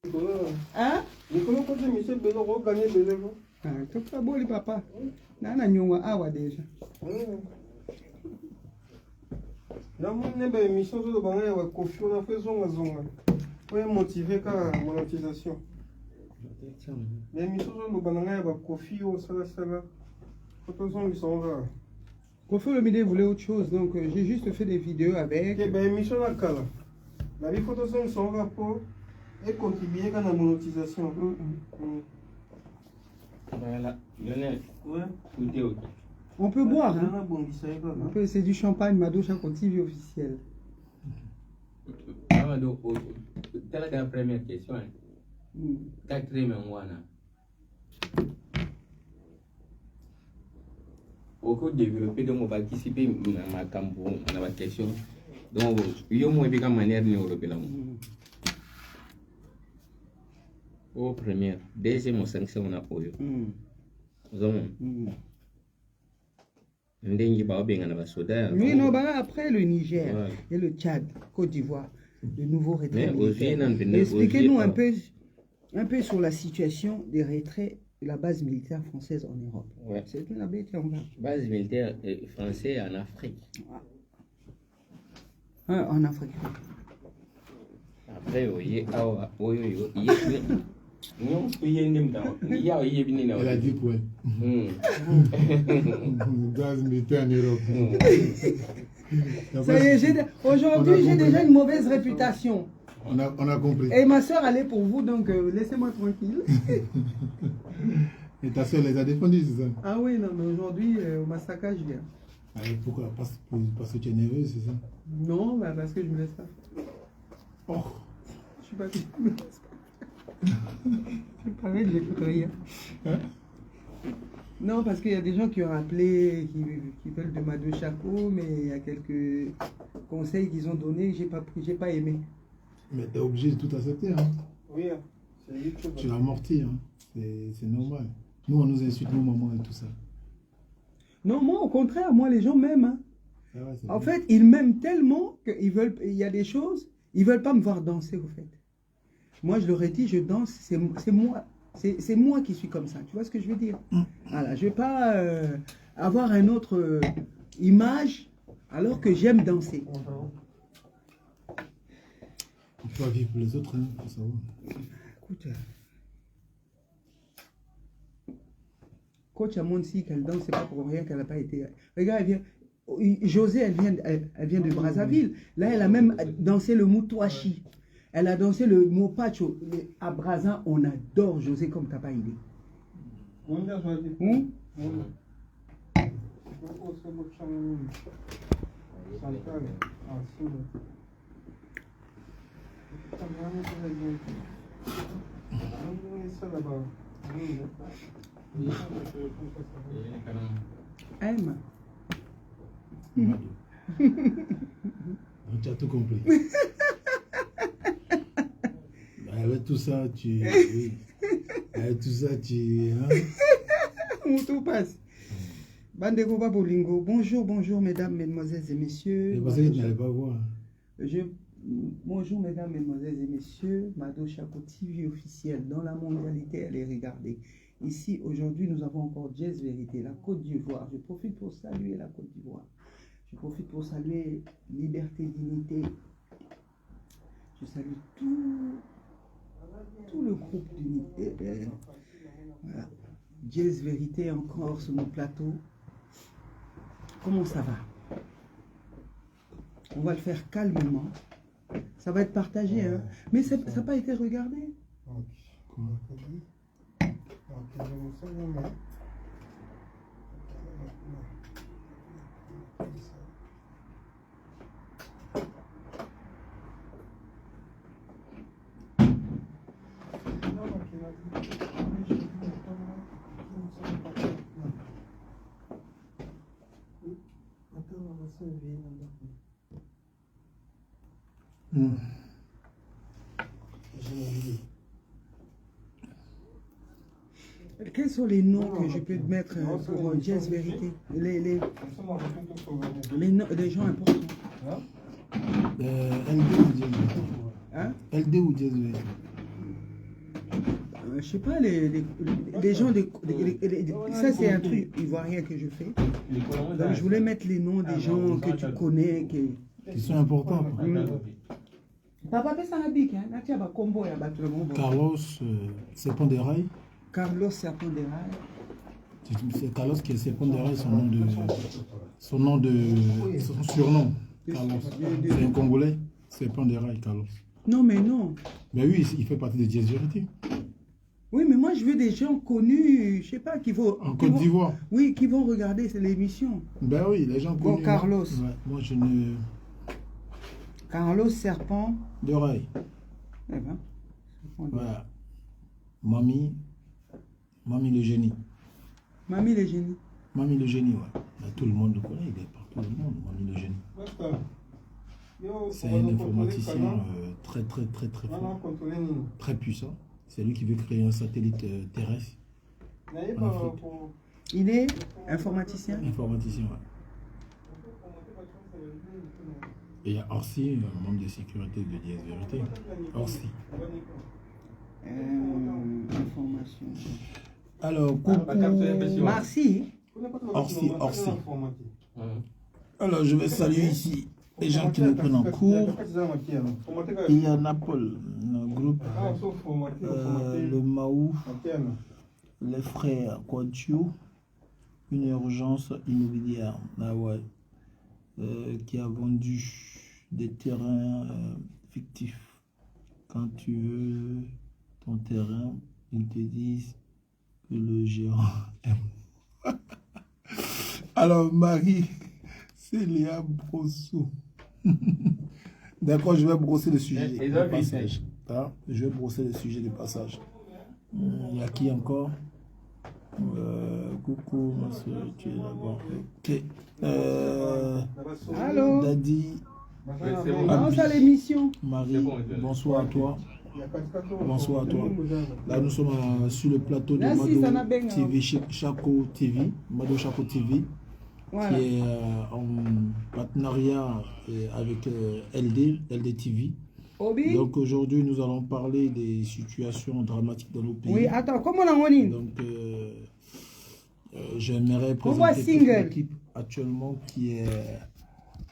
Hein? Nicolas, quand Michel Bello gagné Bello. Ah, tu pas beau les papa. Nana nyonga awa déjà. Là, mon émission de Bangay va confier on a fait zonga zonga. Pour motiver la monétisation. L'émission de Bangay va confier au sala sala. Quand ils sont là. Kofi Olomide voulait autre chose, donc j'ai juste fait des vidéos avec. Ok, ben émission là kala. La vie photo sont rapport et contribuer à la monétisation. Voilà, Lionel. Ouais. Tout est ok. On peut boire, hein? C'est du champagne, Mado Chaco TV officiel. Amado, telle la première question. Quatrième mois. Au cours de développer, donc on va participer à ma campagne, à la question. Donc, il y a moins de manière européenne. Au premier, deuxième sanction on a eu. Oui, non, bah après le Niger et le Tchad, Côte d'Ivoire, le nouveau retrait militaire. Expliquez-nous un peu sur la situation des retraits de la base militaire française en Europe. Ouais. C'est une bête, on va. Base militaire française en Afrique. Ah, en Afrique. Après, elle a dit quoi? Base militaire en Europe. Ça y est, aujourd'hui j'ai déjà une mauvaise réputation. On a compris. Et ma soeur allait pour vous, donc laissez-moi tranquille. Et ta soeur les a défendus, c'est ça? Ah oui, non, mais aujourd'hui, au massacre, je viens. Pourquoi? Parce que tu es nerveux, c'est ça? Non, bah parce que je me laisse pas. Oh. Je suis pas je me laisse pas. C'est pareil, j'écoute rien. Hein? Non, parce qu'il y a des gens qui ont appelé, qui veulent de Mado Chaco, mais il y a quelques conseils qu'ils ont donnés, j'ai pas aimé. Mais tu es obligé de tout accepter, hein? Oui, c'est YouTube. Tu vas amortir, hein? C'est normal. Nous, on nous insulte, nos mamans et tout ça. Non, moi, au contraire, moi, les gens m'aiment. Hein. Ah ouais, en fait, ils m'aiment tellement qu'il y a des choses, ils veulent pas me voir danser, au fait. Moi, je leur ai dit, je danse, c'est moi. C'est moi qui suis comme ça. Tu vois ce que je veux dire? Voilà, je vais pas avoir une autre image alors que j'aime danser. Il faut vivre pour les autres, hein, faut savoir. Écoute, coach Amon, si qu'elle danse, c'est pas pour rien qu'elle n'a pas été. Regarde, elle vient. José, elle vient de Brazzaville. Là, elle a même dansé le Moutouachi. Elle a dansé le Mopacho. À Brazza, on adore José comme t'as pas idée. Aime. Tu as tout compris. Avec tout ça, tu... Oui. Avec tout ça, tu... Hein? Tout passe. Bandeko Babolingo. Bonjour, bonjour, mesdames, mesdemoiselles et messieurs. Parce que tu n'allais pas voir. Bonjour, mesdames, mesdemoiselles et messieurs. Mado Chaco TV officiel. Dans la mondialité, allez regarder. Ici, aujourd'hui, nous avons encore Jazz Vérité, la Côte d'Ivoire. Je profite pour saluer la Côte d'Ivoire. Je profite pour saluer Liberté, Dignité. Je salue tout le groupe d'unité. Voilà. Jazz Vérité encore sur nos plateaux. Comment ça va? On va le faire calmement. Ça va être partagé, hein. Mais ça n'a pas été regardé. Quels sont les noms que je peux mettre pour Jazz Vérité? Les gens importants. LD ou Jazz Vérité? Hein? LD ou Jazz Vérité? Je sais pas, les gens, ça c'est un truc ivoirien que je fais. Donc, je voulais mettre les noms des gens que tu connais. Qui sont importants. Quoi. Papa, c'est un bic, hein. Natia ba combo ya battre le monde. Carlos Serpent des Rails. Carlos Serpent des Rails. C'est Carlos qui est Serpent des Rails, son surnom. Carlos. C'est un Congolais, Serpent des Rails, Carlos. Non, mais non. Ben oui, il fait partie de Jazz Vérité. Oui, mais moi je veux des gens connus, je sais pas, qui vont... En Côte d'Ivoire. Oui, qui vont regarder l'émission. Ben oui, les gens connus. Bon, Carlos. Ouais, moi je ne... Carlos Serpent. De Rails. Eh ben. Voilà. Mamie le génie. Mamie le génie. Mamie le génie, ouais. Là, tout le monde le connaît, il est partout dans le monde, Mamie le génie. C'est un informaticien très fort, très puissant. C'est lui qui veut créer un satellite terrestre en Afrique. Il est informaticien. Informaticien, ouais. Et il y a Orsi, un membre de sécurité de Jazz Vérité. Orsi. Information. Alors, coucou. Merci. Orsi. Alors, je vais saluer ici les gens qui nous prennent en cours. Il y a Napol, le groupe, le Maou, les frères Quantio, une urgence immobilière, ah ouais, qui a vendu des terrains fictifs. Quand tu veux ton terrain, ils te disent que le gérant est... Alors, Marie, c'est Léa Brosso. D'accord, je vais brosser le sujet de passage. Hein? Je vais brosser le sujet de passage. Il y a qui encore? Coucou, ma soeur, tu es là-bas. Ok. Allô? Daddy. Lance à l'émission. Marie, bonsoir à toi. Bonsoir à toi. Là, nous sommes sur le plateau de Mado TV, Chaco TV, Mado Chaco TV, voilà, qui est en partenariat avec LD TV. Obi. Donc aujourd'hui, nous allons parler des situations dramatiques dans nos pays. Oui, attends, comment on a Donc, j'aimerais présenter l'équipe actuellement qui est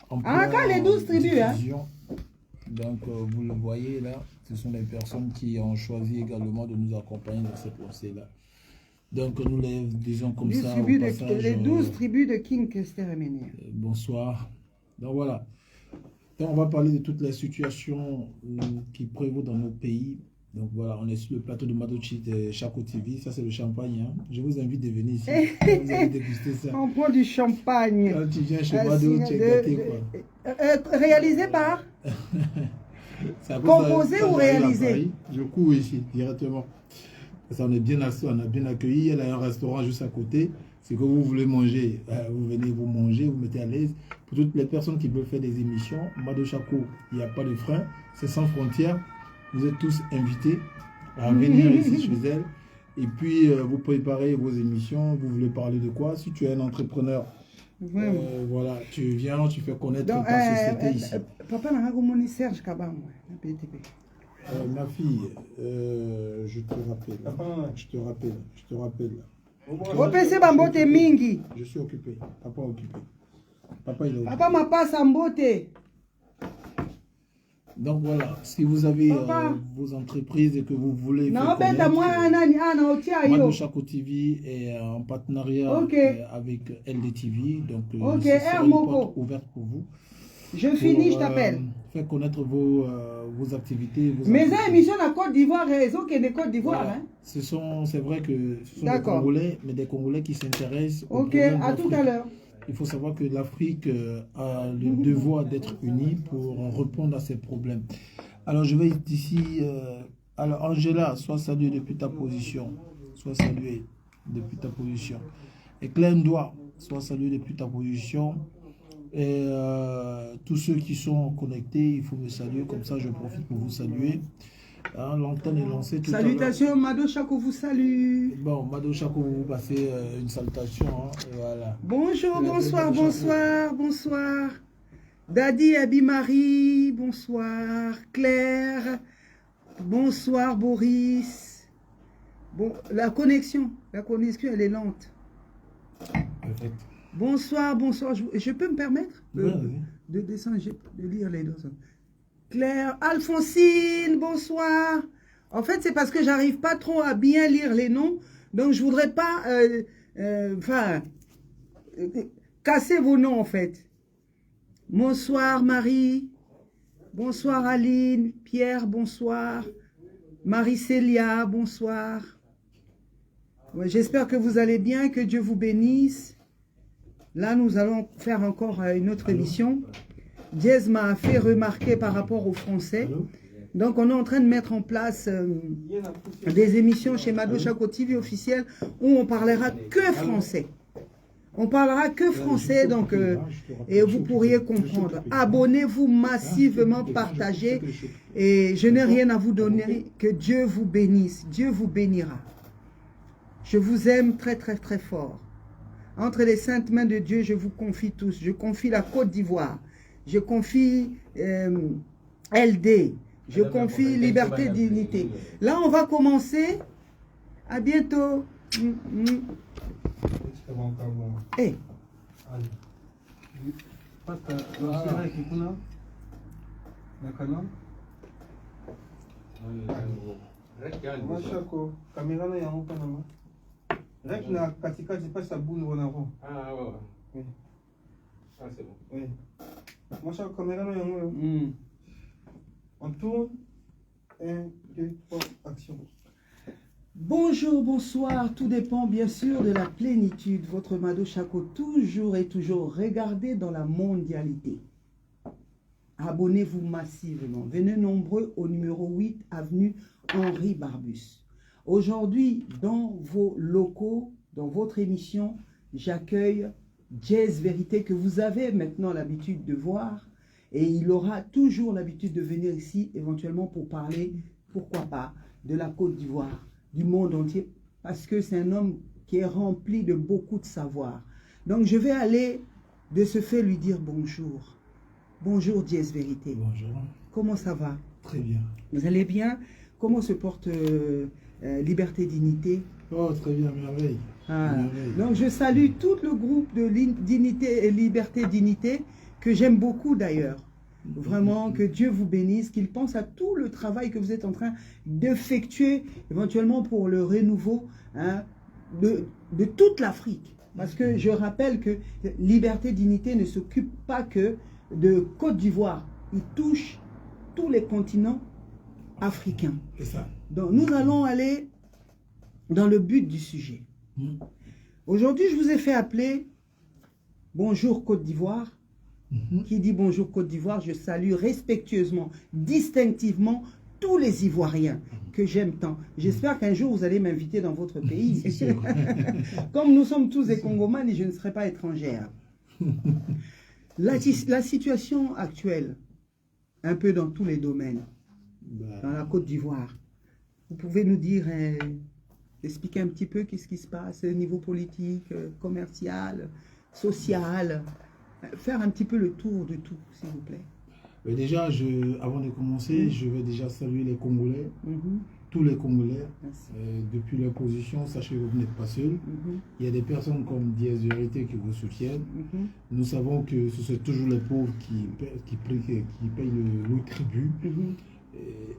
en quand les 12 tribus, hein. Donc, vous le voyez là, ce sont les personnes qui ont choisi également de nous accompagner dans cette lancée-là. Donc, nous les disons comme ça. Les 12 tribus de King Kesteremene. Bonsoir. Donc, voilà. Donc, on va parler de toutes les situations qui prévaut dans nos pays. Donc, voilà, on est sur le plateau de Madochi de Chaco TV. Ça, c'est le champagne. Hein. Je vous invite de venir ici. Vous allez déguster ça. On prend du champagne. Quand tu viens chez Mado, tu es gâté, quoi. Réalisé par composé ou réalisé? Je cours ici directement. Parce qu'on est bien assis, on a bien accueilli. Il y a un restaurant juste à côté. C'est que vous voulez manger, vous venez vous manger, vous mettez à l'aise. Pour toutes les personnes qui veulent faire des émissions, Mado Chaco, il n'y a pas de frein, c'est sans frontières. Vous êtes tous invités à venir ici chez elle. Et puis, vous préparez vos émissions. Vous voulez parler de quoi? Si tu es un entrepreneur, voilà, tu viens, tu fais connaître ta société ici. Papa n'a pas Serge Kabam. Ma fille, je te rappelle. Je suis occupé. Papa est occupé. Papa, il est occupé. Papa m'a pas samboté. Donc voilà, si vous avez vos entreprises et que vous voulez... Non, Mado Chaco TV est en partenariat avec LDTV. Donc, c'est une porte ouverte pour vous. Je finis, je t'appelle. Faire connaître vos activités. Mes émissions en Côte d'Ivoire, réseau qui est de Côte d'Ivoire. Voilà. C'est vrai que ce sont des Congolais, mais des Congolais qui s'intéressent au problème à tout à l'heure. Il faut savoir que l'Afrique a le devoir d'être unie pour répondre à ces problèmes. Alors, je vais ici... alors, Angela, sois saluée depuis ta position. Sois saluée depuis ta position. Et Clendois, sois saluée depuis ta position. Et tous ceux qui sont connectés, il faut me saluer. Comme ça, je profite pour vous saluer. Hein, l'antenne est lancée tout salutations, Mado Chaco vous salue. Bon, Mado Chaco, vous passez une salutation. Hein, et voilà. Bonjour, bonsoir. Daddy Abimari, bonsoir. Claire, bonsoir Boris. Bon, la connexion, elle est lente. Perfect. Bonsoir, bonsoir. Je peux me permettre Oui. de descendre, de lire les deux. Claire, Alphonsine, bonsoir. En fait, c'est parce que j'arrive pas trop à bien lire les noms. Donc, je voudrais pas casser vos noms, en fait. Bonsoir, Marie. Bonsoir, Aline. Pierre, bonsoir. Marie-Célia, bonsoir. Ouais, j'espère que vous allez bien, que Dieu vous bénisse. Là, nous allons faire encore une autre émission. Diez m'a fait remarquer par rapport au français. Donc, on est en train de mettre en place des émissions chez Mado Chako TV officiel où on parlera que français. On parlera que français, donc, et vous pourriez comprendre. Abonnez-vous massivement, partagez, et je n'ai rien à vous donner, que Dieu vous bénisse, Dieu vous bénira. Je vous aime très, très, très fort. Entre les saintes mains de Dieu, je vous confie tous. Je confie la Côte d'Ivoire, je confie LD, je confie Liberté, Dignité. Là, on va commencer. À bientôt. Hey. Mashako, caméra na yango panama. Rek na katikati pas sa boule on avant. Ah ouais. Oui. Ah c'est bon. Oui. Mashako, caméra na yango. On tourne. 1, 2, 3, action. Bonjour, bonsoir, tout dépend bien sûr de la plénitude. Votre Mado Chako, toujours et toujours, regardez dans la mondialité. Abonnez-vous massivement. Venez nombreux au numéro 8, avenue Henri Barbus. Aujourd'hui, dans vos locaux, dans votre émission, j'accueille Jazz Vérité, que vous avez maintenant l'habitude de voir. Et il aura toujours l'habitude de venir ici, éventuellement pour parler, pourquoi pas, de la Côte d'Ivoire, du monde entier, parce que c'est un homme qui est rempli de beaucoup de savoir. Donc je vais aller de ce fait lui dire bonjour. Bonjour Jazz Vérité. Bonjour. Comment ça va? Très bien. Vous allez bien? Comment se porte Liberté Dignité? Oh, très bien, merveille. Ah. Merveille. Donc je salue tout le groupe de Dignité et Liberté Dignité, que j'aime beaucoup d'ailleurs. Vraiment, que Dieu vous bénisse, qu'il pense à tout le travail que vous êtes en train d'effectuer, éventuellement pour le renouveau de toute l'Afrique. Parce que je rappelle que Liberté Dignité ne s'occupe pas que de Côte d'Ivoire. Il touche tous les continents africains. C'est ça. Donc nous allons aller dans le but du sujet. Aujourd'hui, je vous ai fait appeler Bonjour Côte d'Ivoire. Qui dit bonjour Côte d'Ivoire, je salue respectueusement, distinctivement tous les Ivoiriens que j'aime tant. J'espère qu'un jour vous allez m'inviter dans votre pays. Comme nous sommes tous des Congomanes et je ne serai pas étrangère. La situation actuelle, un peu dans tous les domaines, dans la Côte d'Ivoire, vous pouvez nous dire, expliquer un petit peu qu'est-ce qui se passe au niveau politique, commercial, social, faire un petit peu le tour de tout, s'il vous plaît. Mais déjà, avant de commencer, je vais déjà saluer les Congolais, tous les Congolais. Depuis leur position, sachez que vous n'êtes pas seuls. Il y a des personnes comme Diez Vérité qui vous soutiennent. Nous savons que ce sont toujours les pauvres qui payent le lourd tribut.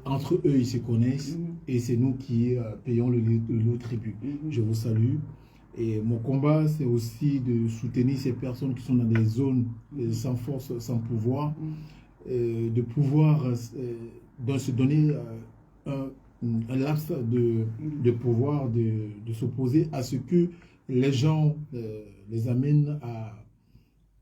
Entre eux, ils se connaissent et c'est nous qui payons le lourd tribut. Je vous salue. Et mon combat, c'est aussi de soutenir ces personnes qui sont dans des zones sans force, sans pouvoir, de pouvoir de se donner un laps de pouvoir de s'opposer à ce que les gens les amènent à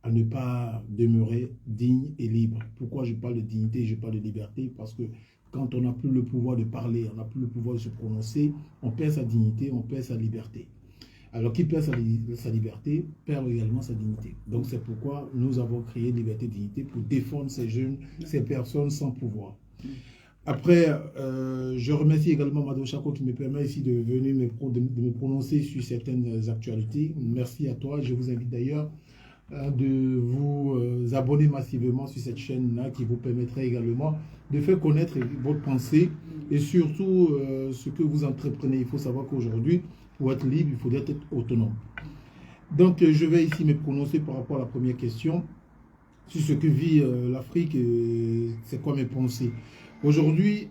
ne pas demeurer dignes et libres. Pourquoi je parle de dignité et je parle de liberté? Parce que quand on n'a plus le pouvoir de parler, on n'a plus le pouvoir de se prononcer, on perd sa dignité, on perd sa liberté. Alors qui perd sa liberté, perd également sa dignité. Donc c'est pourquoi nous avons créé Liberté Dignité pour défendre ces jeunes, ces personnes sans pouvoir. Après, je remercie également Mado Chako qui me permet ici de venir me prononcer sur certaines actualités. Merci à toi. Je vous invite d'ailleurs de vous abonner massivement sur cette chaîne-là qui vous permettrait également de faire connaître votre pensée et surtout ce que vous entreprenez. Il faut savoir qu'aujourd'hui, pour être libre, il faudrait être autonome. Donc, je vais ici me prononcer par rapport à la première question sur ce que vit l'Afrique, c'est quoi mes pensées. Aujourd'hui,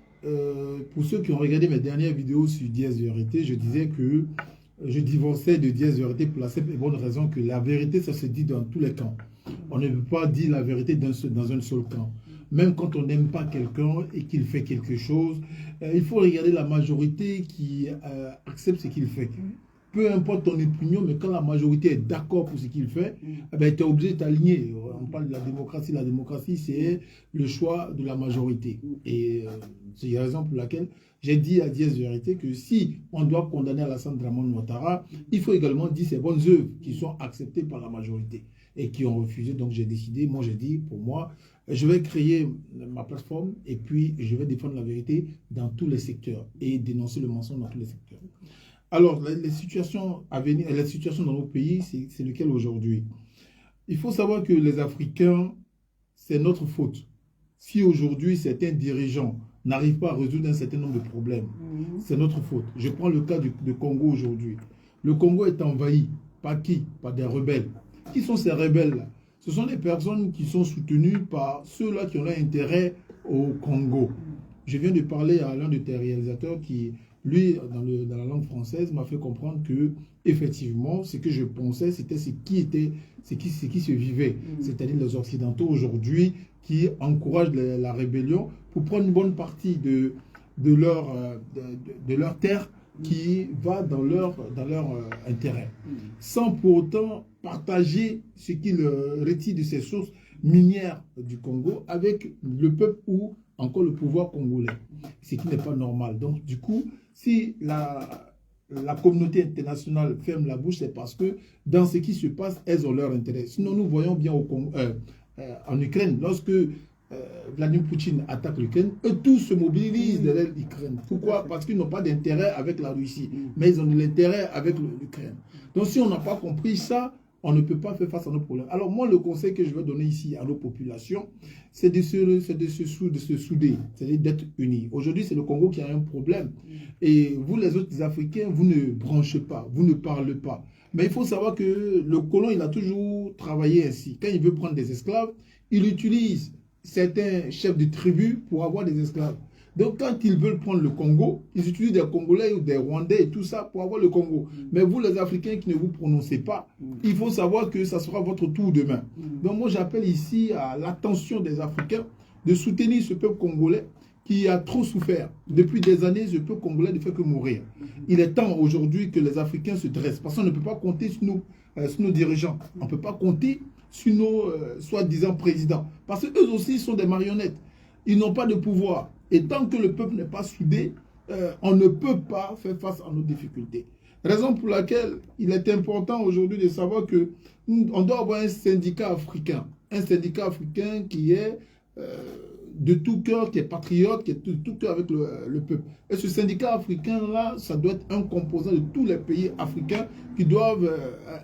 pour ceux qui ont regardé mes dernières vidéos sur Diez Vérité, je disais que je divorçais de Diez Vérité pour la simple et bonne raison que la vérité, ça se dit dans tous les camps. On ne peut pas dire la vérité dans un seul camp. Même quand on n'aime pas quelqu'un et qu'il fait quelque chose, il faut regarder la majorité qui accepte ce qu'il fait. Peu importe ton opinion, mais quand la majorité est d'accord pour ce qu'il fait, tu es obligé de t'aligner. On parle de la démocratie. La démocratie, c'est le choix de la majorité. Et c'est la raison pour laquelle j'ai dit à Diez Vérité que si on doit condamner Alassane Dramane Ouattara, il faut également dire ses bonnes œuvres qui sont acceptées par la majorité et qui ont refusé. Donc j'ai décidé, moi j'ai dit, pour moi, je vais créer ma plateforme et puis je vais défendre la vérité dans tous les secteurs et dénoncer le mensonge dans tous les secteurs. Alors, les situations à venir, les situations dans nos pays, c'est lequel aujourd'hui? Il faut savoir que les Africains, c'est notre faute. Si aujourd'hui certains dirigeants n'arrivent pas à résoudre un certain nombre de problèmes, c'est notre faute. Je prends le cas du Congo aujourd'hui. Le Congo est envahi par qui? Par des rebelles. Qui sont ces rebelles-là? Ce sont des personnes qui sont soutenues par ceux-là qui ont leur intérêt au Congo. Je viens de parler à l'un de tes réalisateurs qui, lui, dans la langue française, m'a fait comprendre que, effectivement, ce que je pensais, c'était ce qui se vivait. C'est-à-dire les Occidentaux aujourd'hui qui encouragent la rébellion pour prendre une bonne partie de leur terre qui va dans leur intérêt, sans pour autant partager ce qu'ils retirent de ces sources minières du Congo avec le peuple ou encore le pouvoir congolais, ce qui n'est pas normal. Donc du coup, si la communauté internationale ferme la bouche, c'est parce que dans ce qui se passe, elles ont leur intérêt. Sinon, nous voyons bien en Ukraine, lorsque Vladimir Poutine attaque l'Ukraine, eux tous se mobilisent derrière l'Ukraine. Pourquoi? Parce qu'ils n'ont pas d'intérêt avec la Russie, mais ils ont de l'intérêt avec l'Ukraine. Donc si on n'a pas compris ça, on ne peut pas faire face à nos problèmes. Alors moi, le conseil que je vais donner ici à nos populations, c'est de se souder, c'est-à-dire d'être unis. Aujourd'hui, c'est le Congo qui a un problème. Et vous, les autres Africains, vous ne branchez pas, vous ne parlez pas. Mais il faut savoir que le colon, il a toujours travaillé ainsi. Quand il veut prendre des esclaves, il utilise certains chefs de tribu pour avoir des esclaves. Donc, quand ils veulent prendre le Congo, ils utilisent des Congolais ou des Rwandais et tout ça pour avoir le Congo. Mais vous, les Africains qui ne vous prononcez pas, il faut savoir que ça sera votre tour demain. Donc, moi, j'appelle ici à l'attention des Africains de soutenir ce peuple congolais qui a trop souffert. Depuis des années, ce peuple congolais ne fait que mourir. Il est temps aujourd'hui que les Africains se dressent. Parce qu'on ne peut pas compter sur nos dirigeants. On ne peut pas compter sur nos soi-disant présidents. Parce qu'eux aussi sont des marionnettes. Ils n'ont pas de pouvoir. Et tant que le peuple n'est pas soudé, on ne peut pas faire face à nos difficultés. Raison pour laquelle il est important aujourd'hui de savoir que on doit avoir un syndicat africain. Un syndicat africain qui est de tout cœur, qui est patriote, qui est de tout cœur avec le peuple. Et ce syndicat africain-là, ça doit être un composant de tous les pays africains qui doivent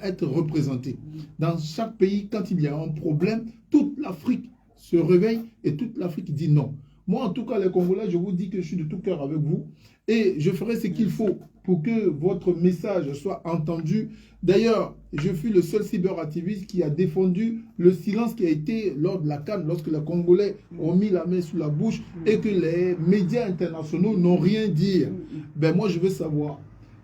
être représentés. Dans chaque pays, quand il y a un problème, toute l'Afrique se réveille et toute l'Afrique dit non. Moi, en tout cas, les Congolais, je vous dis que je suis de tout cœur avec vous et je ferai ce qu'il faut pour que votre message soit entendu. D'ailleurs, je fus le seul cyberactiviste qui a défendu le silence qui a été lors de la CAN, lorsque les Congolais ont mis la main sous la bouche et que les médias internationaux n'ont rien dit. Ben moi, je veux savoir,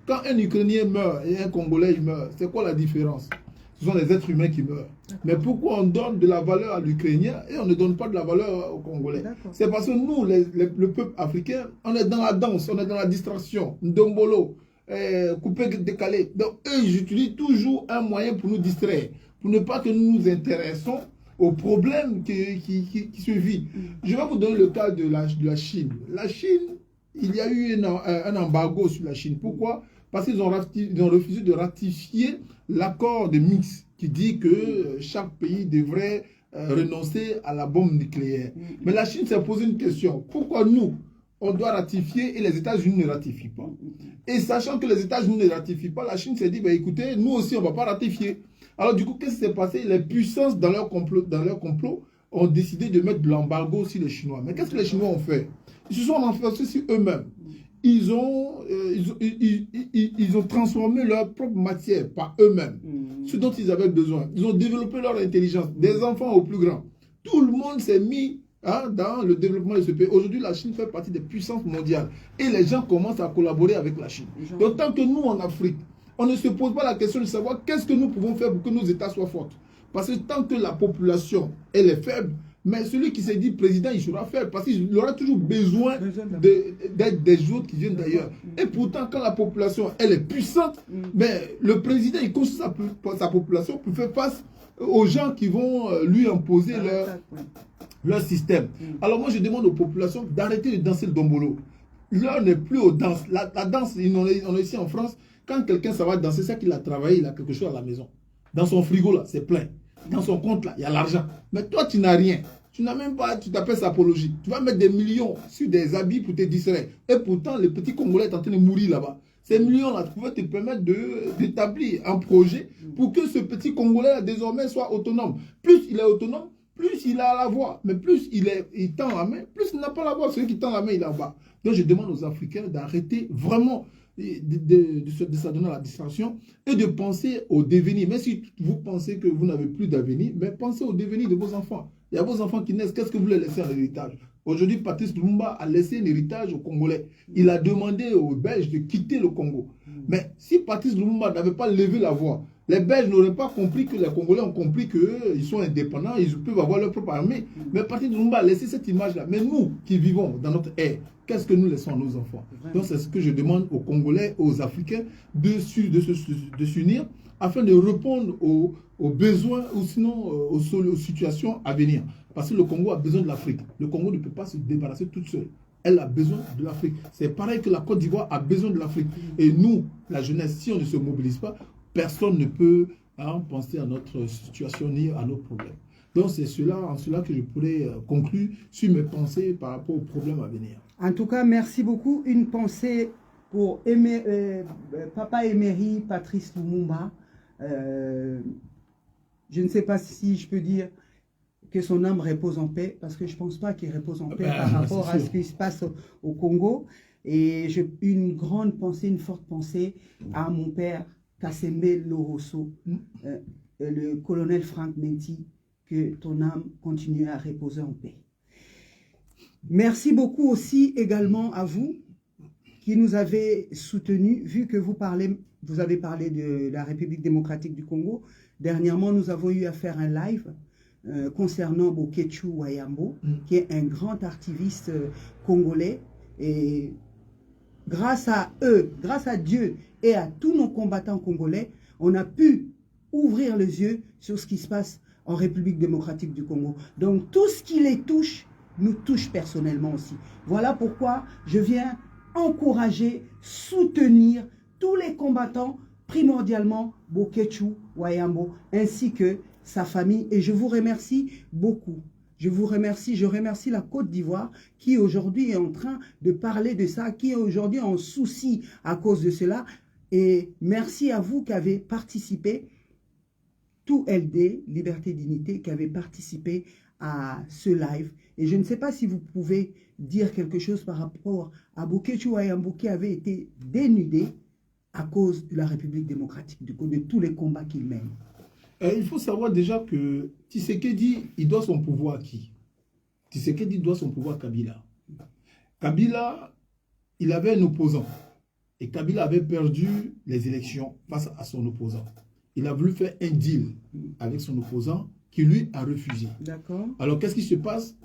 quand un Ukrainien meurt et un Congolais meurt, c'est quoi la différence? Ce sont les êtres humains qui meurent. Mais pourquoi on donne de la valeur à l'Ukrainien et on ne donne pas de la valeur aux Congolais? C'est parce que nous, le peuple africain, on est dans la danse, on est dans la distraction, ndombolo, coupé, décalé. Donc eux, ils utilisent toujours un moyen pour nous distraire, pour ne pas que nous nous intéressons aux problèmes qui se vivent. Je vais vous donner le cas de la Chine. La Chine, il y a eu un embargo sur la Chine. Pourquoi? Parce qu'ils ont refusé de ratifier l'accord de Minsk qui dit que chaque pays devrait renoncer à la bombe nucléaire. Mais la Chine s'est posé une question. Pourquoi nous, on doit ratifier et les États-Unis ne ratifient pas? Et sachant que les États-Unis ne ratifient pas, la Chine s'est dit, bah, écoutez, nous aussi, on ne va pas ratifier. Alors du coup, qu'est-ce qui s'est passé? Les puissances, dans leur complot, ont décidé de mettre de l'embargo sur les Chinois. Mais qu'est-ce que les Chinois ont fait? Ils se sont renforcés sur eux-mêmes. Ils ont transformé leur propre matière par eux-mêmes, ce dont ils avaient besoin. Ils ont développé leur intelligence, des enfants aux plus grands. Tout le monde s'est mis dans le développement de ce pays. Aujourd'hui, la Chine fait partie des puissances mondiales. Et les gens commencent à collaborer avec la Chine. Donc, tant que nous, en Afrique, on ne se pose pas la question de savoir qu'est-ce que nous pouvons faire pour que nos États soient forts. Parce que tant que la population, elle est faible, mais celui qui s'est dit président, il sera faible parce qu'il aura toujours besoin d'être des autres qui viennent d'ailleurs. Et pourtant, quand la population, elle est puissante, mais le président, il construit sa population pour faire face aux gens qui vont lui imposer leur système. Alors moi, je demande aux populations d'arrêter de danser le dombolo. L'heure n'est plus aux danses. La danse, on est ici en France, quand quelqu'un ça va danser, c'est qu'il a travaillé, il a quelque chose à la maison. Dans son frigo, là, c'est plein. Dans son compte, là, il y a l'argent. Mais toi, tu n'as rien. Tu n'as même pas, tu t'appelles apologie. Tu vas mettre des millions sur des habits pour te distraire. Et pourtant, le petit Congolais est en train de mourir là-bas. Ces millions-là pouvaient te permettre d'établir un projet pour que ce petit Congolais, désormais, soit autonome. Plus il est autonome, plus il a la voix. Mais plus il tend la main, plus il n'a pas la voix. Celui qui tend la main, il est en bas. Donc, je demande aux Africains d'arrêter vraiment de s'adonner à la distraction et de penser au devenir. Mais si vous pensez que vous n'avez plus d'avenir, mais pensez au devenir de vos enfants. Il y a vos enfants qui naissent, qu'est-ce que vous les laissez en héritage? Aujourd'hui, Patrice Lumumba a laissé un héritage aux Congolais. Il a demandé aux Belges de quitter le Congo. Mais si Patrice Lumumba n'avait pas levé la voix, les Belges n'auraient pas compris que les Congolais ont compris qu'ils sont indépendants, ils peuvent avoir leur propre armée. Mais Patrice Lumumba a laissé cette image-là. Mais nous qui vivons dans notre ère, qu'est-ce que nous laissons à nos enfants? Donc c'est ce que je demande aux Congolais, aux Africains de s'unir afin de répondre aux besoins ou sinon aux situations à venir. Parce que le Congo a besoin de l'Afrique. Le Congo ne peut pas se débarrasser toute seule. Elle a besoin de l'Afrique. C'est pareil que la Côte d'Ivoire a besoin de l'Afrique. Et nous, la jeunesse, si on ne se mobilise pas, personne ne peut penser à notre situation ni à nos problèmes. Donc c'est en cela que je pourrais conclure sur mes pensées par rapport aux problèmes à venir. En tout cas, merci beaucoup. Une pensée pour Papa Emery Patrice Lumumba. Je ne sais pas si je peux dire que son âme repose en paix, parce que je ne pense pas qu'il repose en paix par rapport à ce qui se passe au Congo. Et j'ai une grande pensée, une forte pensée à mon père Kassembe Loroso, le colonel Frank Menti, que ton âme continue à reposer en paix. Merci beaucoup aussi également à vous qui nous avez soutenus, vu que vous avez parlé de la République démocratique du Congo. Dernièrement, nous avons eu à faire un live concernant Bokechu Wayambo, qui est un grand activiste congolais. Et grâce à eux, grâce à Dieu et à tous nos combattants congolais, on a pu ouvrir les yeux sur ce qui se passe en République démocratique du Congo. Donc tout ce qui les touche, nous touche personnellement aussi. Voilà pourquoi je viens encourager, soutenir tous les combattants, primordialement Bokechu Wayambo, ainsi que sa famille. Et je vous remercie beaucoup. Je vous remercie, je remercie la Côte d'Ivoire qui aujourd'hui est en train de parler de ça, qui est aujourd'hui en souci à cause de cela. Et merci à vous qui avez participé, tout LD, Liberté Dignité, qui avez participé à ce live. Et je ne sais pas si vous pouvez dire quelque chose par rapport à Bokechu Wayambo qui avait été dénudé à cause de la République démocratique du Congo, de tous les combats qu'il mène. Il faut savoir déjà que Tshisekedi, il doit son pouvoir à qui? Tshisekedi doit son pouvoir à Kabila. Kabila, il avait un opposant. Et Kabila avait perdu les élections face à son opposant. Il a voulu faire un deal avec son opposant qui lui a refusé. D'accord. Alors qu'est-ce qui se passe?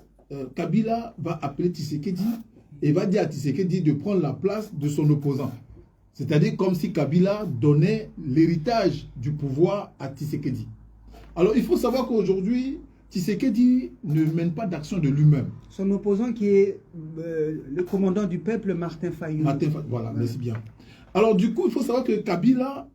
Kabila va appeler Tshisekedi et va dire à Tshisekedi de prendre la place de son opposant. C'est-à-dire comme si Kabila donnait l'héritage du pouvoir à Tshisekedi. Alors il faut savoir qu'aujourd'hui, Tshisekedi ne mène pas d'action de lui-même. Son opposant qui est le commandant du peuple, Martin Fayulu. Voilà, merci bien. Alors du coup, il faut savoir que Kabila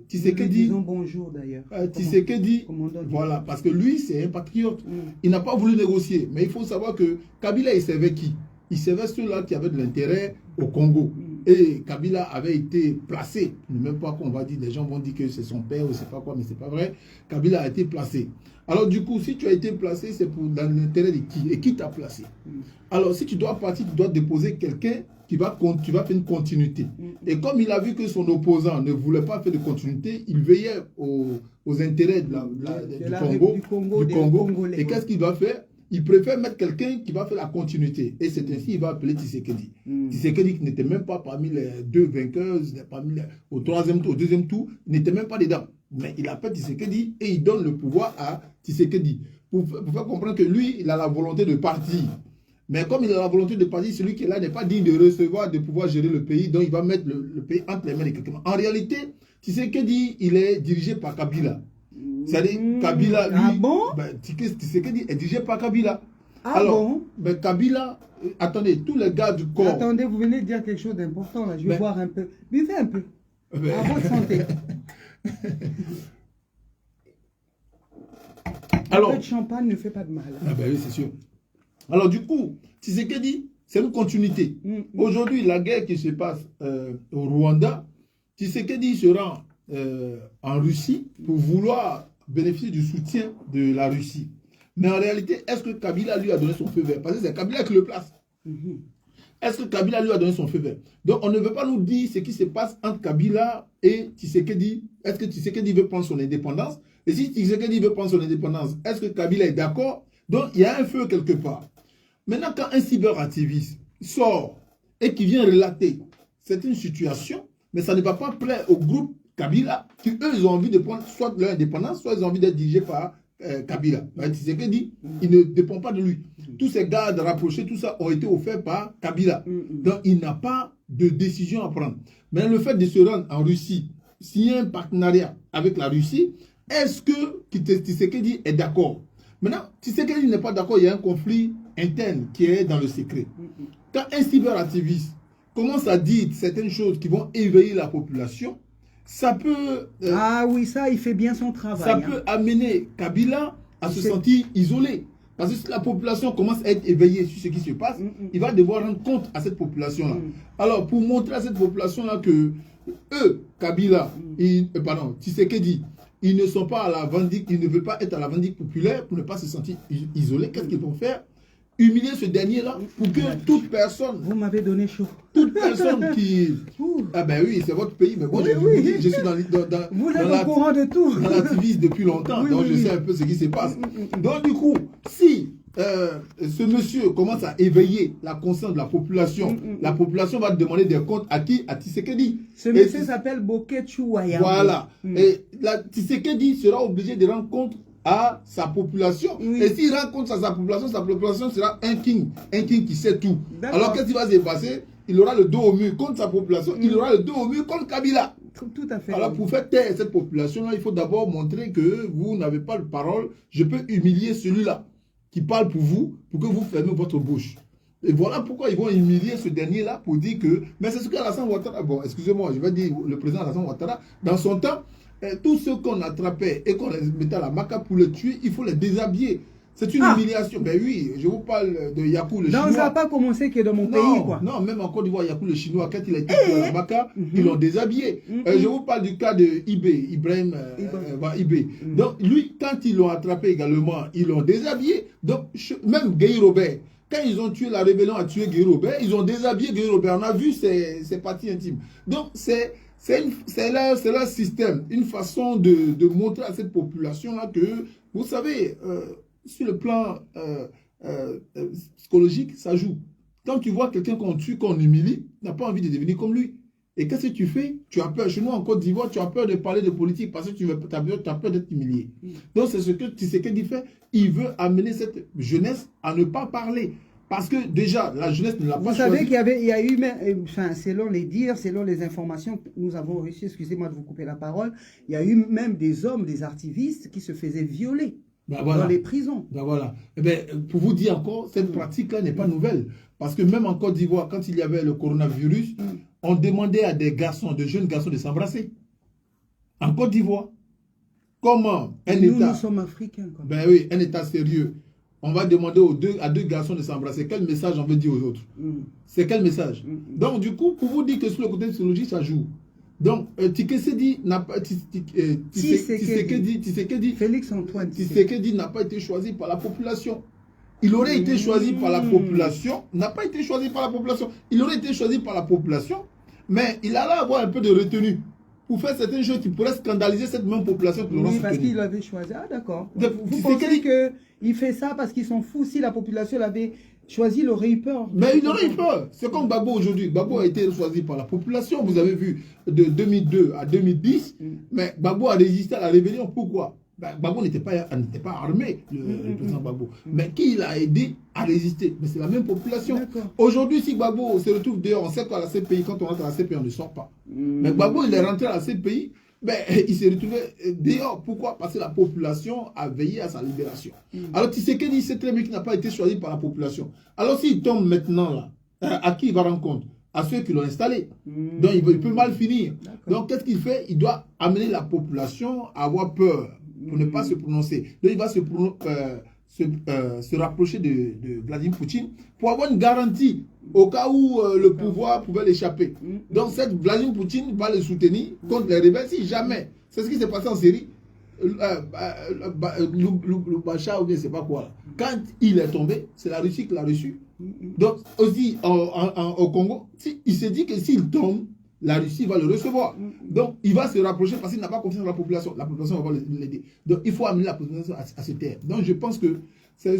Tshisekedi... Disons bonjour d'ailleurs. Tshisekedi, voilà, parce que lui, c'est un patriote. Il n'a pas voulu négocier. Mais il faut savoir que Kabila, il servait qui? Il servait ceux-là qui avaient de l'intérêt au Congo. Et Kabila avait été placé, même pas qu'on va dire, les gens vont dire que c'est son père ou c'est pas quoi, mais c'est pas vrai. Kabila a été placé. Alors du coup, si tu as été placé, c'est pour dans l'intérêt de qui? Et qui t'a placé? Alors si tu dois partir, tu dois déposer quelqu'un qui va faire une continuité. Et comme il a vu que son opposant ne voulait pas faire de continuité, il veillait aux intérêts du Congo. Et qu'est-ce qu'il va faire? Il préfère mettre quelqu'un qui va faire la continuité. Et c'est ainsi qu'il va appeler Tshisekedi. Tshisekedi qui n'était même pas parmi les deux vainqueurs, au troisième tour, au deuxième tour, il n'était même pas dedans. Mais il appelle Tshisekedi et il donne le pouvoir à Tshisekedi. Pour faire comprendre que lui, il a la volonté de partir. Mais comme il a la volonté de partir, celui qui est là n'est pas digne de recevoir, de pouvoir gérer le pays. Donc il va mettre le pays entre les mains de quelqu'un. En réalité, Tshisekedi, il est dirigé par Kabila. C'est-à-dire, Kabila, lui, Tshisekedi est dirigé par Kabila. Alors, Kabila, attendez, tous les gars du corps... Attendez, vous venez de dire quelque chose d'important, là. Je vais boire un peu. Buvez un peu. À votre santé. Alors, un peu de champagne ne fait pas de mal. Ah ben oui, c'est sûr. Alors du coup, Tshisekedi, c'est une continuité. Aujourd'hui, la guerre qui se passe au Rwanda, Tshisekedi se rend en Russie pour vouloir bénéficier du soutien de la Russie. Mais en réalité, est-ce que Kabila lui a donné son feu vert? Parce que c'est Kabila qui le place. Est-ce que Kabila lui a donné son feu vert? Donc on ne veut pas nous dire ce qui se passe entre Kabila et Tshisekedi. Est-ce que Tshisekedi veut prendre son indépendance? Et si Tshisekedi veut prendre son indépendance, est-ce que Kabila est d'accord? Donc il y a un feu quelque part. Maintenant, quand un cyberactiviste sort et qui vient relater, c'est une situation, mais ça ne va pas plaire au groupe Kabila, qui eux, ils ont envie de prendre soit leur indépendance, soit ils ont envie d'être dirigés par Kabila. Tshisekedi, il ne dépend pas de lui. Tous ces gardes rapprochés, tout ça, ont été offerts par Kabila. Donc, il n'a pas de décision à prendre. Mais le fait de se rendre en Russie, signer un partenariat avec la Russie, est-ce que Tshisekedi est d'accord? Maintenant, Tshisekedi n'est pas d'accord, il y a un conflit interne qui est dans le secret. Quand un cyberactiviste commence à dire certaines choses qui vont éveiller la population, ça peut... ah oui, ça, il fait bien son travail. Ça peut amener Kabila à se sentir isolé. Parce que si la population commence à être éveillée sur ce qui se passe, il va devoir rendre compte à cette population-là. Alors, pour montrer à cette population-là que eux, Kabila, Tshisekedi, ils ne sont pas à la vendique, ils ne veulent pas être à la vendique populaire pour ne pas se sentir isolés. Qu'est-ce qu'ils vont faire? Humilier ce dernier-là pour que toute personne... Vous m'avez donné chaud. Toute personne qui... Ah ben oui, c'est votre pays, mais bon, je suis vous êtes au courant de tout. Dans l'activisme depuis longtemps, donc je sais un peu ce qui se passe. Donc du coup, si ce monsieur commence à éveiller la conscience de la population, la population va demander des comptes à qui? À Tshisekedi. Ce monsieur s'appelle Bokechu Wayambo. Voilà. Et Tshisekedi sera obligé de rendre compte à sa population. Et s'il rend compte à sa population sera un king qui sait tout. Alors qu'est-ce qui va se passer? Il aura le dos au mur contre sa population, il aura le dos au mur contre Kabila. Tout à fait. Alors pour faire taire cette population-là, il faut d'abord montrer que vous n'avez pas de parole. Je peux humilier celui-là qui parle pour vous, pour que vous fermez votre bouche. Et voilà pourquoi ils vont humilier ce dernier-là pour dire que... Mais c'est ce qu'Alassane Ouattara... Bon, excusez-moi, je vais dire le président Alassane Ouattara, dans son temps, tous ceux qu'on attrapait et qu'on les mettait à la maca pour les tuer, il faut les déshabiller. C'est une humiliation. Ben oui, je vous parle de Yakou le Chinois. Donc ça n'a pas commencé que dans mon pays, quoi. Non, même en Côte d'Ivoire, Yakou le Chinois, quand il a été à la maca, ils l'ont déshabillé. Je vous parle du cas de Ibrahim Ibé. Donc lui, quand ils l'ont attrapé également, ils l'ont déshabillé. Donc même Guy Robert, quand ils ont tué la rébellion à tuer Guy Robert, ils ont déshabillé Guy Robert. On a vu ses parties intimes. Donc c'est leur système, une façon de montrer à cette population-là que, vous savez, sur le plan psychologique, ça joue. Quand tu vois quelqu'un qu'on tue, qu'on humilie, tu n'as pas envie de devenir comme lui. Et qu'est-ce que tu fais? Tu as peur. Chez nous, en Côte d'Ivoire, tu as peur de parler de politique parce que tu as peur d'être humilié. Donc, c'est ce que Tshisekedi fait. Il veut amener cette jeunesse à ne pas parler. Parce que déjà, la jeunesse ne l'a pas choisi. Vous savez qu'il y a eu, enfin, selon les dires, selon les informations que nous avons reçues, excusez-moi de vous couper la parole, il y a eu même des hommes, des activistes qui se faisaient violer dans les prisons. Ben voilà. Eh bien, pour vous dire encore, cette pratique-là n'est pas nouvelle. Parce que même en Côte d'Ivoire, quand il y avait le coronavirus, on demandait à des garçons, de jeunes garçons de s'embrasser. En Côte d'Ivoire. Comment un État... Nous sommes africains. Ben oui, un État sérieux on va demander à deux garçons de s'embrasser. Quel message on veut dire aux autres? C'est quel message? Donc, du coup, pour vous dire que sur le côté psychologique, ça joue. Donc, Tshisekedi n'a pas... Tshisekedi, Félix Antoine Tshisekedi n'a pas été choisi par la population. Il aurait été choisi par la population, n'a pas été choisi par la population. Il aurait été choisi par la population, mais il allait avoir un peu de retenue pour faire certaines choses qui pourraient scandaliser cette même population. Oui, parce qu'il l'avait choisi. Ah, d'accord. Vous pensez qu'il fait ça parce qu'ils s'en foutent? Si la population l'avait choisi, il aurait eu peur. Mais il aurait eu peur. C'est comme Gbagbo aujourd'hui. Gbagbo a été choisi par la population. Vous avez vu de 2002 à 2010. Mais Gbagbo a résisté à la rébellion. Pourquoi? Gbagbo n'était pas armé, le président Gbagbo. Mais qui l'a aidé à résister? Mais c'est la même population. Aujourd'hui, si Gbagbo se retrouve dehors, on sait qu'à la CPI, quand on rentre à la CPI, on ne sort pas. Mais Gbagbo, il est rentré à la CPI, ben, il s'est retrouvé dehors. Pourquoi? Parce que la population a veillé à sa libération. Alors, Tshisekedi, c'est très bien qu'il n'a pas été choisi par la population. Alors, s'il tombe maintenant là, à qui il va rendre compte? À ceux qui l'ont installé. Donc, il peut mal finir. Donc, qu'est-ce qu'il fait? Il doit amener la population à avoir peur pour ne pas se prononcer. Donc, il va se rapprocher de Vladimir Poutine pour avoir une garantie au cas où le pouvoir pouvait l'échapper. Donc, Vladimir Poutine va le soutenir contre les rebelles si jamais. C'est ce qui s'est passé en Syrie. Bachar ou bien c'est pas quoi là. Quand il est tombé, c'est la Russie qui l'a reçu. Donc, aussi au Congo, il s'est dit que s'il tombe, la Russie va le recevoir. Donc, il va se rapprocher parce qu'il n'a pas confiance dans la population. La population va l'aider. Donc, il faut amener la population à se taire. Donc, je pense que c'est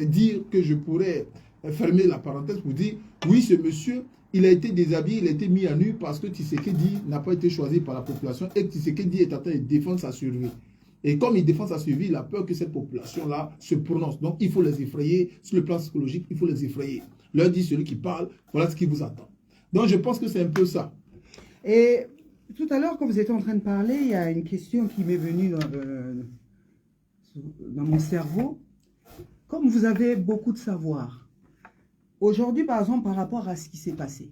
dire que je pourrais fermer la parenthèse pour dire, oui, ce monsieur, il a été déshabillé, il a été mis à nu parce que Tshisekedi n'a pas été choisi par la population et que Tshisekedi est en train de défendre sa survie. Et comme il défend sa survie, il a peur que cette population-là se prononce. Donc, il faut les effrayer. Sur le plan psychologique, il faut les effrayer. Leur dire celui qui parle, voilà ce qui vous attend. Donc, je pense que c'est un peu ça. Et tout à l'heure, quand vous étiez en train de parler, il y a une question qui m'est venue dans mon cerveau. Comme vous avez beaucoup de savoir, aujourd'hui, par exemple, par rapport à ce qui s'est passé,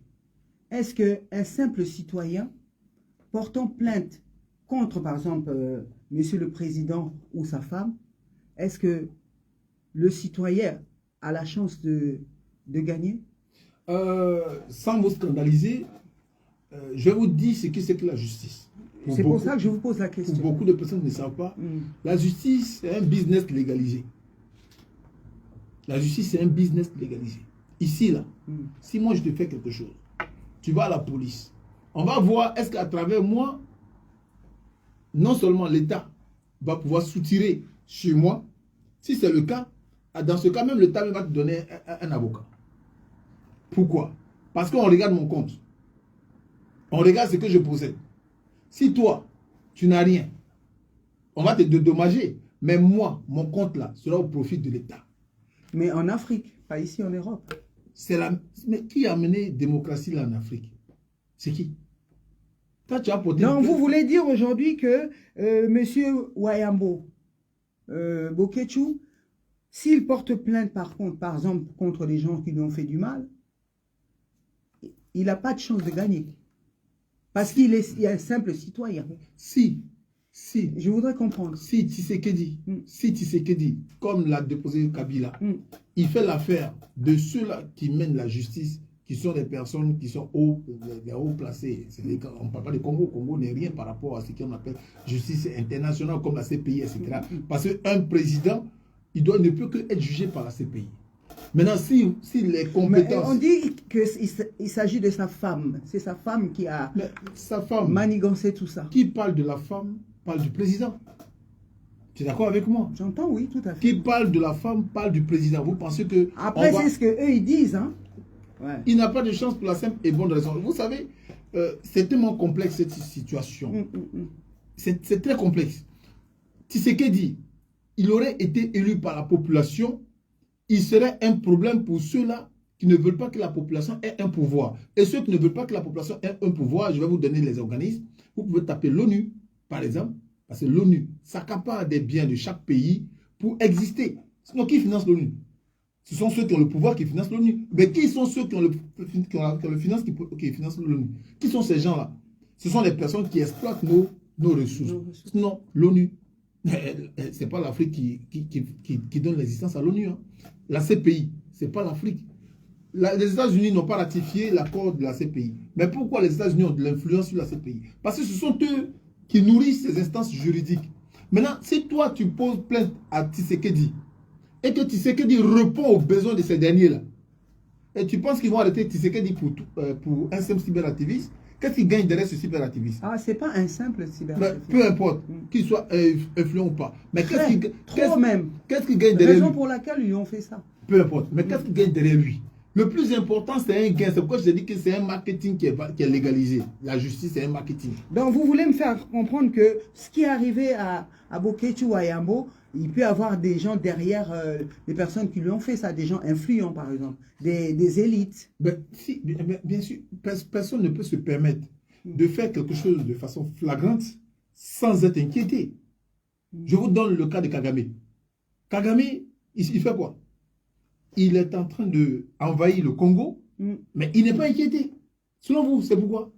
est-ce qu'un simple citoyen portant plainte contre, par exemple, Monsieur le Président ou sa femme, est-ce que le citoyen a la chance de gagner? Sans vous scandaliser, je vais vous dire ce que c'est que la justice. C'est pour ça que je vous pose la question. Pour beaucoup de personnes qui ne savent pas, la justice, c'est un business légalisé. La justice, c'est un business légalisé. Ici, là, si moi je te fais quelque chose, tu vas à la police. On va voir, est-ce qu'à travers moi, non seulement l'État va pouvoir soutirer chez moi, si c'est le cas, dans ce cas même, l'État va te donner un avocat. Pourquoi? Parce qu'on regarde mon compte. On regarde ce que je possède. Si toi, tu n'as rien, on va te dédommager. Mais moi, mon compte là, sera au profit de l'État. Mais en Afrique, pas ici en Europe. Mais qui a amené démocratie là en Afrique? C'est qui? Toi, tu as porté... Non, vous voulez dire aujourd'hui que Monsieur Wayambo Bokechu, s'il porte plainte par exemple, contre les gens qui lui ont fait du mal, il n'a pas de chance de gagner. Parce qu'il est un simple citoyen. Si. Je voudrais comprendre. Si Tshisekedi, comme l'a déposé Kabila, il fait l'affaire de ceux-là qui mènent la justice, qui sont des personnes qui sont haut placées. On ne parle pas de Congo. Congo n'est rien par rapport à ce qu'on appelle justice internationale, comme la CPI, etc. Parce qu'un président, ne peut que être jugé par la CPI. Maintenant, si les compétences... Mais on dit qu'il s'agit de sa femme. C'est sa femme qui a manigancé tout ça. Qui parle de la femme, parle du président. Tu es d'accord avec moi? J'entends, oui, tout à fait. Qui parle de la femme, parle du président. Vous pensez que... Après, c'est ce qu'eux, ils disent, hein? Ouais. Il n'a pas de chance pour la simple et bonne raison. Vous savez, c'est tellement complexe cette situation. C'est très complexe. Tshisekedi, il aurait été élu par la population, il serait un problème pour ceux-là qui ne veulent pas que la population ait un pouvoir. Et ceux qui ne veulent pas que la population ait un pouvoir, je vais vous donner les organismes. Vous pouvez taper l'ONU, par exemple, parce que l'ONU s'accapare des biens de chaque pays pour exister. Sinon, qui finance l'ONU? Ce sont ceux qui ont le pouvoir qui financent l'ONU. Mais qui sont ceux qui ont le finance qui financent l'ONU? Qui sont ces gens-là? Ce sont les personnes qui exploitent nos ressources. Sinon, l'ONU C'est pas l'Afrique qui donne l'existence à l'ONU. Hein. La CPI, c'est pas l'Afrique. Les États-Unis n'ont pas ratifié l'accord de la CPI. Mais pourquoi les États-Unis ont de l'influence sur la CPI? Parce que ce sont eux qui nourrissent ces instances juridiques. Maintenant, si toi, tu poses plainte à Tshisekedi et que Tshisekedi répond aux besoins de ces derniers-là, et tu penses qu'ils vont arrêter Tshisekedi pour un simple cyberactiviste, qu'est-ce qu'ils gagnent derrière ce cyberactiviste? Ah, c'est pas un simple cyberactiviste. Peu importe, qu'il soit influent ou pas. Mais qu'est-ce qu'il gagne derrière lui? Raison pour laquelle ils ont fait ça. Peu importe. Mais qu'est-ce qu'il gagne derrière lui? Le plus important, c'est un gain. C'est pourquoi je dis que c'est un marketing qui est légalisé. La justice, c'est un marketing. Donc, vous voulez me faire comprendre que ce qui est arrivé à Boketu Wayambo, il peut y avoir des gens derrière, des personnes qui lui ont fait ça, des gens influents, par exemple, des élites. Bien sûr, personne ne peut se permettre de faire quelque chose de façon flagrante sans être inquiété. Je vous donne le cas de Kagame. Kagame, il fait quoi? Il est en train d'envahir le Congo, mais il n'est pas inquiété. Selon vous, c'est pourquoi?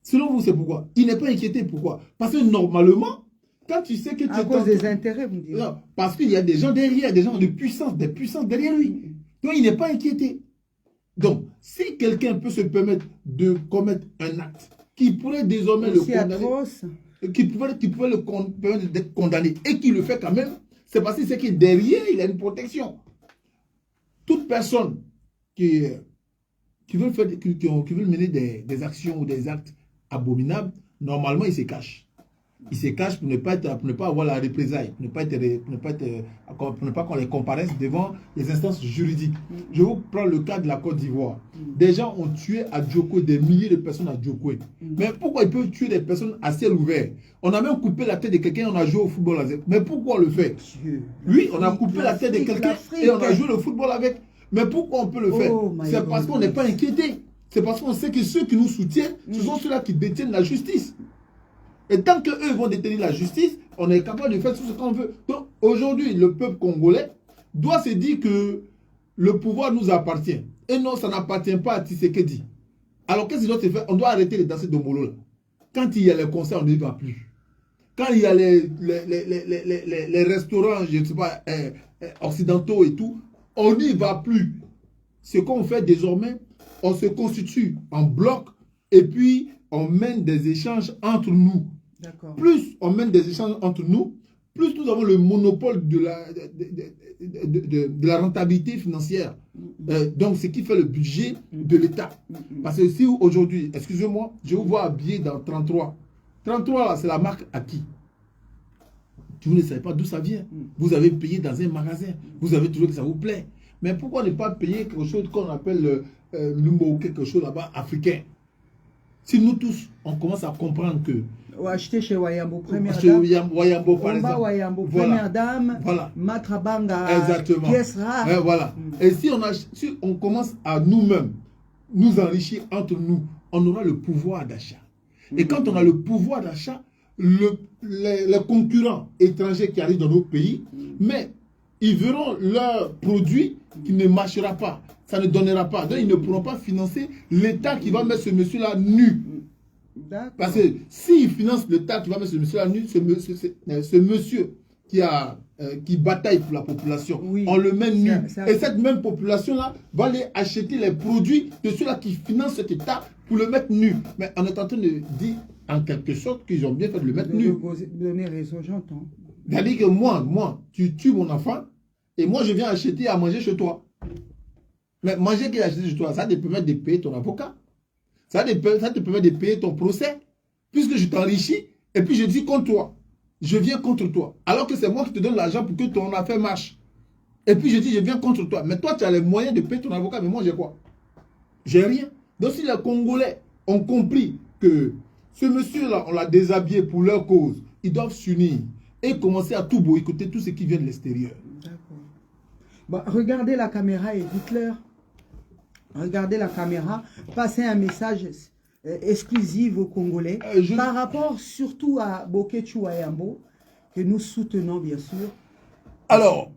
Selon vous, c'est pourquoi? Il n'est pas inquiété. Pourquoi? Parce que normalement, quand tu sais que tu... À cause des intérêts, vous me dites. Non, parce qu'il y a des gens derrière, des gens de puissance, des puissances derrière lui. Donc, il n'est pas inquiété. Donc, si quelqu'un peut se permettre de commettre un acte qui pourrait désormais le condamner, atroce, qui pourrait le permettre d'être condamné, et qui le fait quand même, c'est parce que c'est que derrière, il a une protection. Toute personne qui veut mener des actions ou des actes abominables, normalement, il se cache. Il se cache pour ne pas avoir la représaille, pour ne pas qu'on les comparaisse devant les instances juridiques. Je vous prends le cas de la Côte d'Ivoire. Des gens ont tué à Djokwe, des milliers de personnes à Djokwe. Mais pourquoi ils peuvent tuer des personnes à ciel ouvert? On a même coupé la tête de quelqu'un, on a joué au football avec. Mais pourquoi on le fait? Oui, on a coupé la tête de quelqu'un et on a joué le football avec. Mais pourquoi on peut le faire? C'est parce qu'on n'est pas inquiété. C'est parce qu'on sait que ceux qui nous soutiennent, ce sont ceux-là qui détiennent la justice. Et tant qu'eux vont détenir la justice, on est capable de faire tout ce qu'on veut. Donc aujourd'hui, le peuple congolais doit se dire que le pouvoir nous appartient. Et non, ça n'appartient pas à Tshisekedi. Alors qu'est-ce qu'il doit se faire? On doit arrêter de danser Dombolo là. Quand il y a les concerts, on n'y va plus. Quand il y a les restaurants, je ne sais pas, occidentaux et tout, on n'y va plus. Ce qu'on fait désormais, on se constitue en bloc et puis on mène des échanges entre nous. Plus on mène des échanges entre nous, plus nous avons le monopole de la rentabilité financière. Donc, ce qui fait le budget de l'État. Parce que si aujourd'hui, excusez-moi, je vous vois habillé dans 33. 33, c'est la marque à qui? Vous ne savez pas d'où ça vient. Vous avez payé dans un magasin. Vous avez trouvé que ça vous plaît. Mais pourquoi ne pas payer quelque chose qu'on appelle l'humour, quelque chose là-bas africain? Si nous tous, on commence à comprendre que... Ou acheter chez Wayambo, première dame. Wayambo, par exemple. Wayambo, voilà. Première dame. Voilà. Matrabanga. Exactement. Pièce rare. Voilà. Et si on commence à nous-mêmes nous enrichir entre nous, on aura le pouvoir d'achat. Et quand on a le pouvoir d'achat, les concurrents étrangers qui arrivent dans nos pays, mais ils verront leurs produits qui ne marchera pas. Ça ne donnera pas. Donc, ils ne pourront pas financer l'État qui va mettre ce monsieur-là nu. Parce que s'ils financent l'État qui va mettre ce monsieur-là nu, ce monsieur qui bataille pour la population, on le met nu. Et cette même population-là va aller acheter les produits de ceux-là qui financent cet État pour le mettre nu. Mais on est en train de dire, en quelque sorte, qu'ils ont bien fait de le mettre nu. Donner raison, j'entends. C'est-à-dire que moi, tu tues mon enfant, et moi, je viens acheter à manger chez toi. Mais manger qui est acheté chez toi, ça te permet de payer ton avocat. Ça te permet de payer ton procès. Puisque je t'enrichis, et puis je dis contre toi. Je viens contre toi. Alors que c'est moi qui te donne l'argent pour que ton affaire marche. Et puis je dis, je viens contre toi. Mais toi, tu as les moyens de payer ton avocat. Mais moi, j'ai quoi? J'ai rien. Donc si les Congolais ont compris que ce monsieur-là, on l'a déshabillé pour leur cause, ils doivent s'unir et commencer à tout boycotter tout ce qui vient de l'extérieur. D'accord. Bah, regardez la caméra et dites-leur. Regardez la caméra, passez un message exclusif aux Congolais par rapport surtout à Boketu Wayambo, que nous soutenons bien sûr. Alors,